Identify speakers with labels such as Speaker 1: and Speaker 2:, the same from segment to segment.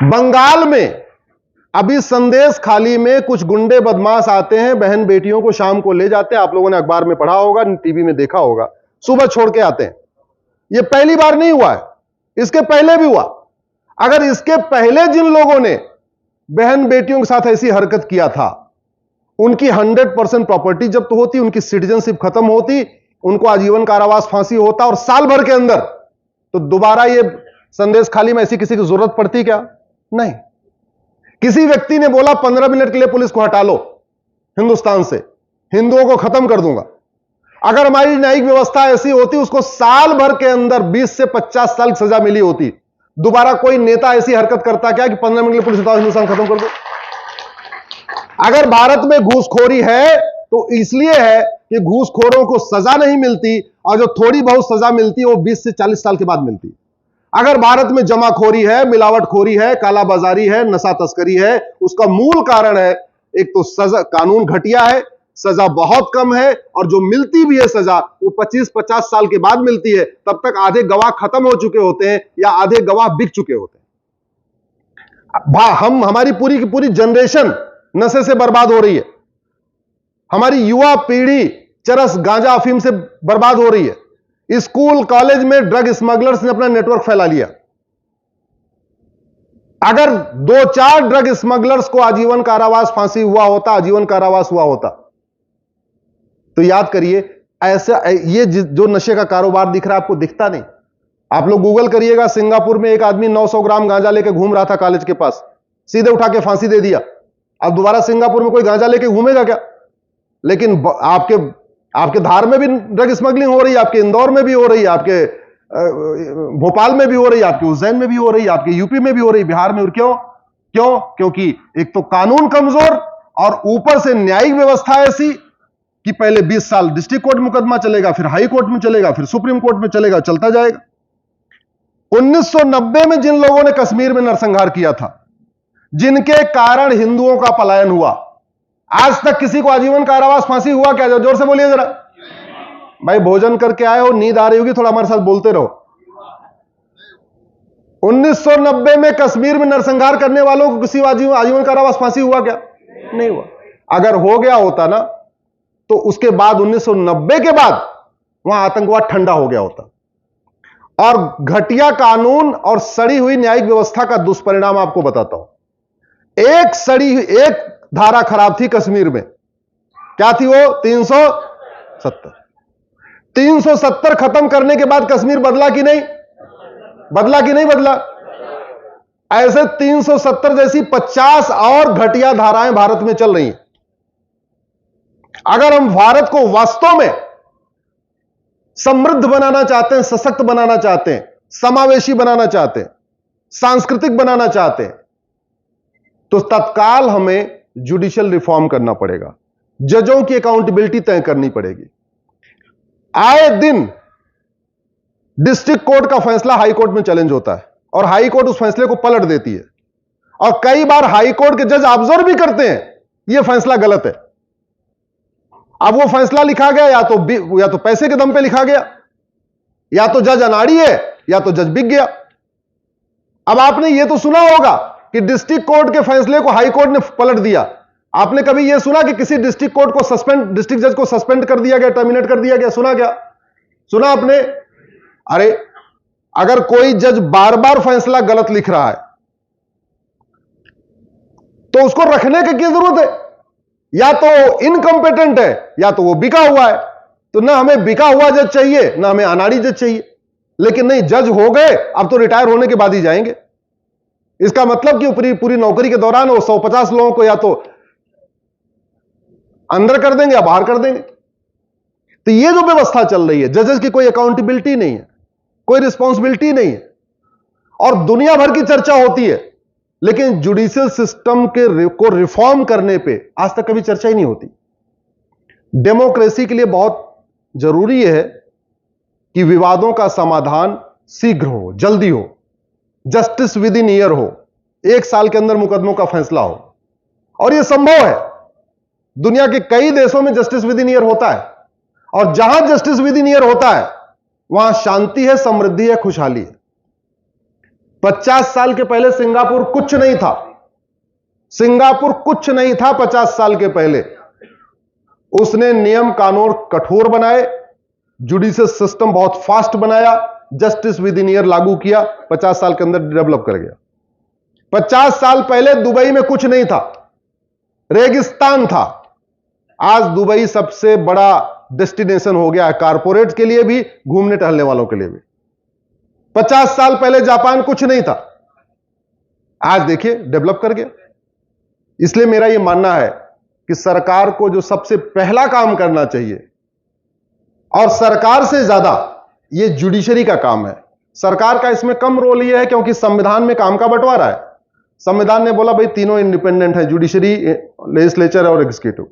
Speaker 1: बंगाल में अभी संदेश खाली में कुछ गुंडे बदमाश आते हैं, बहन बेटियों को शाम को ले जाते हैं। आप लोगों ने अखबार में पढ़ा होगा, टीवी में देखा होगा, सुबह छोड़ के आते हैं। यह पहली बार नहीं हुआ है, इसके पहले भी हुआ। अगर इसके पहले जिन लोगों ने बहन बेटियों के साथ ऐसी हरकत किया था, उनकी 100% प्रॉपर्टी जब्त होती, उनकी सिटीजनशिप खत्म होती, उनको आजीवन कारावास फांसी होता, और साल भर के अंदर तो दोबारा ये संदेश खाली में ऐसी किसी की जरूरत पड़ती क्या? नहीं। किसी व्यक्ति ने बोला 15 मिनट के लिए पुलिस को हटा लो हिंदुस्तान से, हिंदुओं को खत्म कर दूंगा। अगर हमारी न्यायिक व्यवस्था ऐसी होती, उसको साल भर के अंदर 20 से 50 साल की सजा मिली होती। दोबारा कोई नेता ऐसी हरकत करता क्या कि 15 मिनट के लिए पुलिस हटाओ, हिंदुस्तान खत्म कर दो? अगर भारत में घूसखोरी है तो इसलिए है कि घूसखोरों को सजा नहीं मिलती, और जो थोड़ी बहुत सजा मिलती है वो 20 से 40 साल के बाद मिलती है। अगर भारत में जमाखोरी है, मिलावटखोरी है, कालाबाजारी है, नशा तस्करी है, उसका मूल कारण है एक तो सजा, कानून घटिया है, सजा बहुत कम है, और जो मिलती भी है सजा वो 25-50 साल के बाद मिलती है। तब तक आधे गवाह खत्म हो चुके होते हैं या आधे गवाह बिक चुके होते हैं। हमारी पूरी की पूरी जनरेशन नशे से बर्बाद हो रही है। हमारी युवा पीढ़ी चरस, गांजा, अफीम से बर्बाद हो रही है। स्कूल कॉलेज में ड्रग स्मगलर्स ने अपना नेटवर्क फैला लिया। अगर 2-4 ड्रग स्मगलर्स को आजीवन कारावास फांसी हुआ होता, आजीवन कारावास हुआ होता, तो याद करिए, ऐसा ये जो नशे का कारोबार दिख रहा है आपको दिखता नहीं। आप लोग गूगल करिएगा, सिंगापुर में एक आदमी 900 ग्राम गांजा लेके घूम रहा था कॉलेज के पास, सीधे उठा के फांसी दे दिया। अब दोबारा सिंगापुर में कोई गांजा लेके घूमेगा क्या? लेकिन आपके धार में भी ड्रग स्मगलिंग हो रही है, आपके इंदौर में भी हो रही है, आपके भोपाल में भी हो रही है, आपके उज्जैन में भी हो रही है, आपके यूपी में भी हो रही है, बिहार में। और क्यों? क्योंकि एक तो कानून कमजोर, और ऊपर से न्यायिक व्यवस्था ऐसी कि पहले 20 साल डिस्ट्रिक्ट कोर्ट मुकदमा चलेगा, फिर हाई कोर्ट में चलेगा, फिर सुप्रीम कोर्ट में चलेगा, चलता जाएगा। 1990 में जिन लोगों ने कश्मीर में नरसंहार किया था, जिनके कारण हिंदुओं का पलायन हुआ, आज तक किसी को आजीवन कारावास फांसी हुआ क्या? जोर से बोलिए जरा। भाई भोजन करके आए हो, नींद आ रही होगी, थोड़ा हमारे साथ बोलते रहो। 1990 में कश्मीर में नरसंहार करने वालों को किसी आजीवन कारावास फांसी हुआ क्या? नहीं हुआ। अगर हो गया होता ना, तो उसके बाद 1990 के बाद वहां आतंकवाद ठंडा हो गया होता। और घटिया कानून और सड़ी हुई न्यायिक व्यवस्था का दुष्परिणाम आपको बताता हूं। एक धारा खराब थी कश्मीर में, क्या थी वो? 370। 370 खत्म करने के बाद कश्मीर बदला कि नहीं? बदला कि नहीं बदला? ऐसे 370 जैसी 50 और घटिया धाराएं भारत में चल रही हैं। अगर हम भारत को वास्तव में समृद्ध बनाना चाहते हैं, सशक्त बनाना चाहते हैं, समावेशी बनाना चाहते हैं, सांस्कृतिक बनाना चाहते हैं, तो तत्काल हमें जुडिशियल रिफॉर्म करना पड़ेगा। जजों की अकाउंटेबिलिटी तय करनी पड़ेगी। आए दिन डिस्ट्रिक्ट कोर्ट का फैसला हाई कोर्ट में चैलेंज होता है, और हाई कोर्ट उस फैसले को पलट देती है, और कई बार हाई कोर्ट के जज ऑब्जर्व भी करते हैं यह फैसला गलत है। अब वो फैसला लिखा गया या तो पैसे के दम पे लिखा गया, या तो जज अनाड़ी है, या तो जज बिक गया। अब आपने ये तो सुना होगा कि डिस्ट्रिक्ट कोर्ट के फैसले को हाई कोर्ट ने पलट दिया। आपने कभी यह सुना कि किसी डिस्ट्रिक्ट कोर्ट को डिस्ट्रिक्ट जज को सस्पेंड कर दिया गया, टर्मिनेट कर दिया गया? सुना क्या? सुना आपने? अरे अगर कोई जज बार बार फैसला गलत लिख रहा है तो उसको रखने की क्या जरूरत है? या तो इनकम्पिटेंट है, या तो वो बिका हुआ है। तो ना हमें बिका हुआ जज चाहिए, ना हमें अनाड़ी जज चाहिए। लेकिन नहीं, जज हो गए, अब तो रिटायर होने के बाद ही जाएंगे। इसका मतलब कि पूरी नौकरी के दौरान वो 150 लोगों को या तो अंदर कर देंगे या बाहर कर देंगे। तो ये जो व्यवस्था चल रही है, जजेस की कोई अकाउंटेबिलिटी नहीं है, कोई रिस्पॉन्सिबिलिटी नहीं है, और दुनिया भर की चर्चा होती है, लेकिन जुडिशियल सिस्टम को रिफॉर्म करने पे आज तक कभी चर्चा ही नहीं होती। डेमोक्रेसी के लिए बहुत जरूरी है कि विवादों का समाधान शीघ्र हो, जल्दी हो, जस्टिस विद इन ईयर हो, 1 साल के अंदर मुकदमों का फैसला हो। और यह संभव है। दुनिया के कई देशों में जस्टिस विद इन ईयर होता है, और जहां जस्टिस विद इन ईयर होता है वहां शांति है, समृद्धि है, खुशहाली है। 50 साल के पहले सिंगापुर कुछ नहीं था। सिंगापुर कुछ नहीं था 50 साल के पहले। उसने नियम कानून कठोर बनाए, जुडिशियल सिस्टम बहुत फास्ट बनाया, जस्टिस विद इन ईयर लागू किया, 50 साल के अंदर डेवलप कर गया। 50 साल पहले दुबई में कुछ नहीं था, रेगिस्तान था। आज दुबई सबसे बड़ा डेस्टिनेशन हो गया है, कारपोरेट के लिए भी, घूमने टहलने वालों के लिए भी। 50 साल पहले जापान कुछ नहीं था, आज देखिए डेवलप कर गया। इसलिए मेरा यह मानना है कि सरकार को जो सबसे पहला काम करना चाहिए, और सरकार से ज्यादा यह जुडिशरी का काम है। सरकार का इसमें कम रोल यह है क्योंकि संविधान में काम का बंटवारा है। संविधान ने बोला भाई तीनों इंडिपेंडेंट है, जुडिशरी, लेजिस्लेचर और एग्जीक्यूटिव।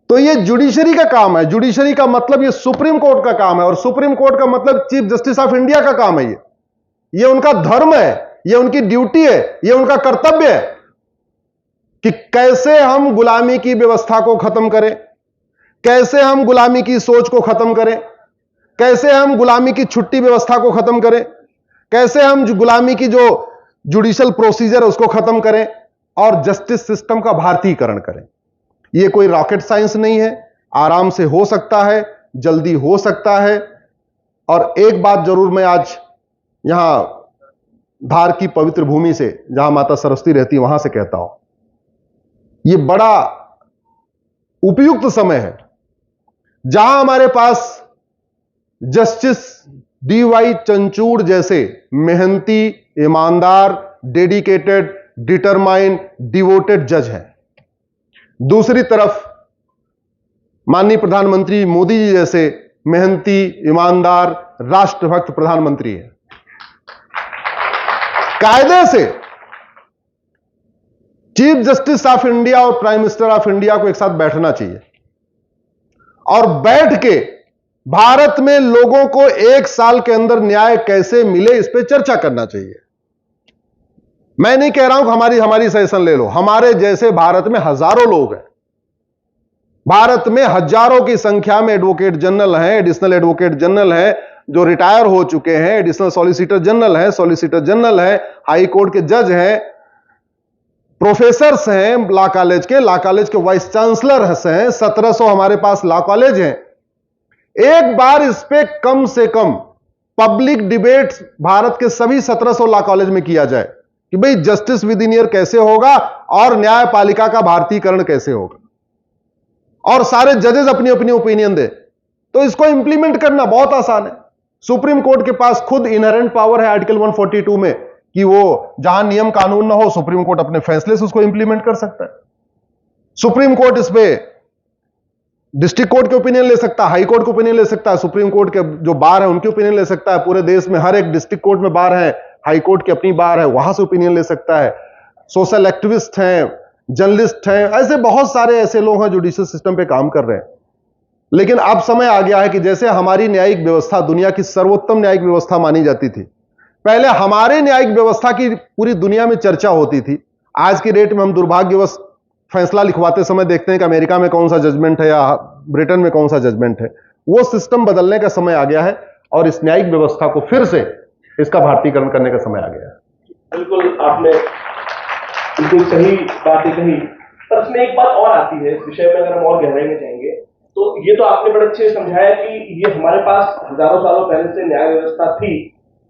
Speaker 1: तो यह जुडिशरी का काम है। जुडिशरी का मतलब यह सुप्रीम कोर्ट का काम है, और सुप्रीम कोर्ट का मतलब चीफ जस्टिस ऑफ इंडिया का काम है। यह उनका धर्म है, यह उनकी ड्यूटी है, यह उनका कर्तव्य है कि कैसे हम गुलामी की व्यवस्था को खत्म करें, कैसे हम गुलामी की सोच को खत्म करें, कैसे हम गुलामी की छुट्टी व्यवस्था को खत्म करें, कैसे हम गुलामी की जो जुडिशियल प्रोसीजर है उसको खत्म करें, और जस्टिस सिस्टम का भारतीयकरण करें। यह कोई रॉकेट साइंस नहीं है, आराम से हो सकता है, जल्दी हो सकता है। और एक बात जरूर मैं आज यहां धार की पवित्र भूमि से, जहां माता सरस्वती रहती है, वहां से कहता हूं, यह बड़ा उपयुक्त समय है जहां हमारे पास जस्टिस डीवाई चंद्रचूड़ जैसे मेहनती, ईमानदार, डेडिकेटेड, डिटरमाइंड, डिवोटेड जज हैं। दूसरी तरफ माननीय प्रधानमंत्री मोदी जी जैसे मेहनती, ईमानदार, राष्ट्रभक्त प्रधानमंत्री हैं। कायदे से चीफ जस्टिस ऑफ इंडिया और प्राइम मिनिस्टर ऑफ इंडिया को एक साथ बैठना चाहिए, और बैठ के भारत में लोगों को 1 साल के अंदर न्याय कैसे मिले इस पर चर्चा करना चाहिए। मैं नहीं कह रहा हूं कि हमारी सजेशन ले लो, हमारे जैसे भारत में हजारों लोग हैं। भारत में हजारों की संख्या में एडवोकेट जनरल हैं, एडिशनल एडवोकेट जनरल हैं जो रिटायर हो चुके हैं, एडिशनल सॉलिसिटर जनरल हैं, सॉलिसिटर जनरल हैं, हाई कोर्ट के जज हैं, प्रोफेसर्स हैं लॉ कॉलेज के वाइस चांसलर हैं। 1700 हमारे पास लॉ कॉलेज हैं। एक बार इस पे कम से कम पब्लिक डिबेट भारत के सभी 1700 लॉ कॉलेज में किया जाए कि भाई जस्टिस विद इन ईयर कैसे होगा और न्यायपालिका का भारतीयकरण कैसे होगा, और सारे जजेस अपनी अपनी ओपिनियन दे, तो इसको इंप्लीमेंट करना बहुत आसान है। सुप्रीम कोर्ट के पास खुद इनहेरेंट पावर है आर्टिकल 142 में कि वो जहां नियम कानून ना हो, सुप्रीम कोर्ट अपने फैसले से उसको इंप्लीमेंट कर सकता है। सुप्रीम कोर्ट इस पे डिस्ट्रिक्ट कोर्ट के ओपिनियन ले सकता है, हाई कोर्ट के ओपिनियन ले सकता है, सुप्रीम कोर्ट के जो बार है उनके ओपिनियन ले सकता है। पूरे देश में हर एक डिस्ट्रिक्ट कोर्ट में बार है, हाई कोर्ट की अपनी बार है, वहां से ओपिनियन ले सकता है। सोशल एक्टिविस्ट हैं, जर्नलिस्ट हैं, ऐसे बहुत सारे ऐसे लोग हैं जुडिशियल सिस्टम पे काम कर रहे हैं। लेकिन अब समय आ गया है कि जैसे हमारी न्यायिक व्यवस्था दुनिया की सर्वोत्तम न्यायिक व्यवस्था मानी जाती थी, पहले हमारे न्यायिक व्यवस्था की पूरी दुनिया में चर्चा होती थी। आज की डेट में हम दुर्भाग्यवश फैसला लिखवाते समय देखते हैं कि अमेरिका में कौन सा जजमेंट है या ब्रिटेन में कौन सा जजमेंट है। वो सिस्टम बदलने का समय आ गया है, और इस न्यायिक व्यवस्था को फिर से इसका भारतीयकरण करने का समय आ गया है।
Speaker 2: बिल्कुल, आपने बिल्कुल सही बातें कही, पर इसमें एक बात और आती है इस विषय में, अगर हम और गहराई में जाएंगे तो ये तो आपने बड़े अच्छे से समझाया कि ये हमारे पास हजारों सालों पहले से न्याय व्यवस्था थी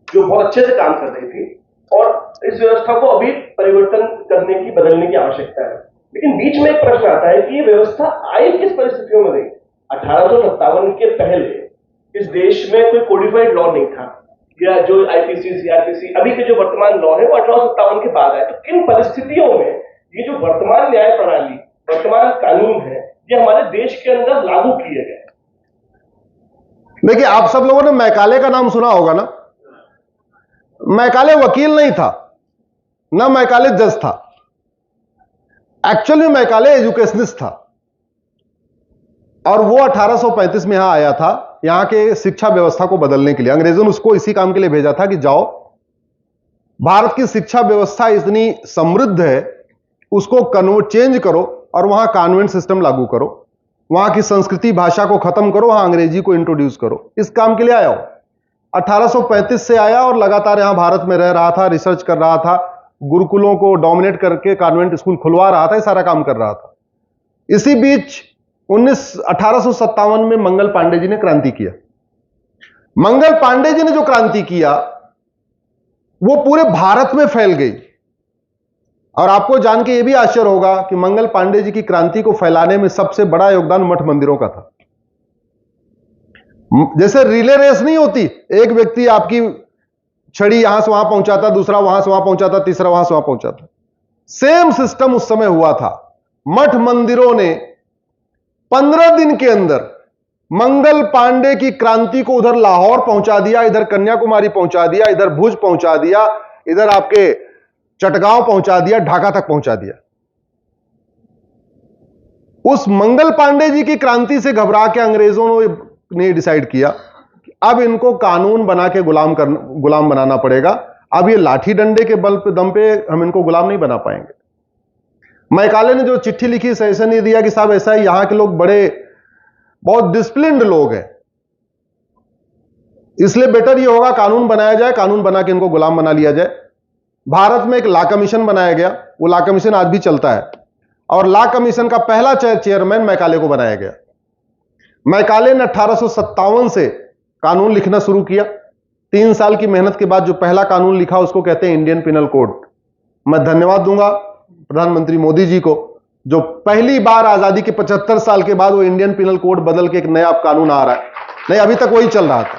Speaker 2: जो बहुत अच्छे से काम कर रही थी, और इस व्यवस्था को अभी परिवर्तन करने की, बदलने की आवश्यकता है। लेकिन बीच में एक प्रश्न आता है कि ये व्यवस्था आई किस परिस्थितियों में रही। 1857 के पहले इस देश में कोई कोडिफाइड लॉ नहीं था, या जो आईपीसी, सीआरपीसी अभी के जो वर्तमान लॉ है वो 1857 के बाद आए। तो किन परिस्थितियों में ये जो वर्तमान न्याय प्रणाली, वर्तमान कानून है, ये हमारे देश के अंदर लागू किए गए?
Speaker 1: देखिए, आप सब लोगों ने मैकाले का नाम सुना होगा ना। मैकाले वकील नहीं था, ना मैकाले जज था, एक्चुअली मैकाले एजुकेशनिस्ट था, और वो 1835 में यहां आया था, यहां के शिक्षा व्यवस्था को बदलने के लिए। अंग्रेजों ने उसको इसी काम के लिए भेजा था कि जाओ, भारत की शिक्षा व्यवस्था इतनी समृद्ध है, उसको चेंज करो और वहां कॉन्वेंट सिस्टम लागू करो, वहां की संस्कृति भाषा को खत्म करो, वहां अंग्रेजी को इंट्रोड्यूस करो। इस काम के लिए आया हो। 1835 से आया और लगातार यहां भारत में रह रहा था, रिसर्च कर रहा था, गुरुकुलों को डोमिनेट करके कॉन्वेंट स्कूल खुलवा रहा था, ये सारा काम कर रहा था। इसी बीच 1857 में मंगल पांडे जी ने क्रांति किया। मंगल पांडे जी ने जो क्रांति किया वो पूरे भारत में फैल गई। और आपको जान के यह भी आश्चर्य होगा कि मंगल पांडे जी की क्रांति को फैलाने में सबसे बड़ा योगदान मठ मंदिरों का था। जैसे रिले रेस नहीं होती, एक व्यक्ति आपकी छड़ी यहां से वहां पहुंचाता, दूसरा वहां से वहां पहुंचाता, तीसरा वहां से वहां पहुंचाता, सेम सिस्टम उस समय हुआ था। मठ मंदिरों ने 15 दिन के अंदर मंगल पांडे की क्रांति को उधर लाहौर पहुंचा दिया, इधर कन्याकुमारी पहुंचा दिया, इधर भुज पहुंचा दिया, इधर आपके चटगांव पहुंचा दिया, ढाका तक पहुंचा दिया। उस मंगल पांडे जी की क्रांति से घबरा के अंग्रेजों ने डिसाइड किया कि अब इनको कानून बना के गुलाम बनाना पड़ेगा। अब ये लाठी डंडे के बल पे दम पे हम इनको गुलाम नहीं बना पाएंगे। मैकाले ने जो चिट्ठी लिखी, सजेशन ये दिया कि साहब ऐसा है, यहां के लोग बहुत डिसिप्लिन्ड लोग हैं, इसलिए बेटर ये होगा कानून बनाया जाए, कानून बना के इनको गुलाम बना लिया जाए। भारत में एक लॉ कमीशन बनाया गया, वो लॉ कमीशन आज भी चलता है, और लॉ कमीशन का पहला चेयरमैन मैकाले को बनाया गया। मैकाले ने 1857 से कानून लिखना शुरू किया। 3 साल की मेहनत के बाद जो पहला कानून लिखा उसको कहते हैं इंडियन पिनल कोड। मैं धन्यवाद दूंगा प्रधानमंत्री मोदी जी को, जो पहली बार आजादी के 75 साल के बाद वो इंडियन पिनल कोड बदल के एक नया कानून आ रहा है। नहीं, अभी तक वही चल रहा था।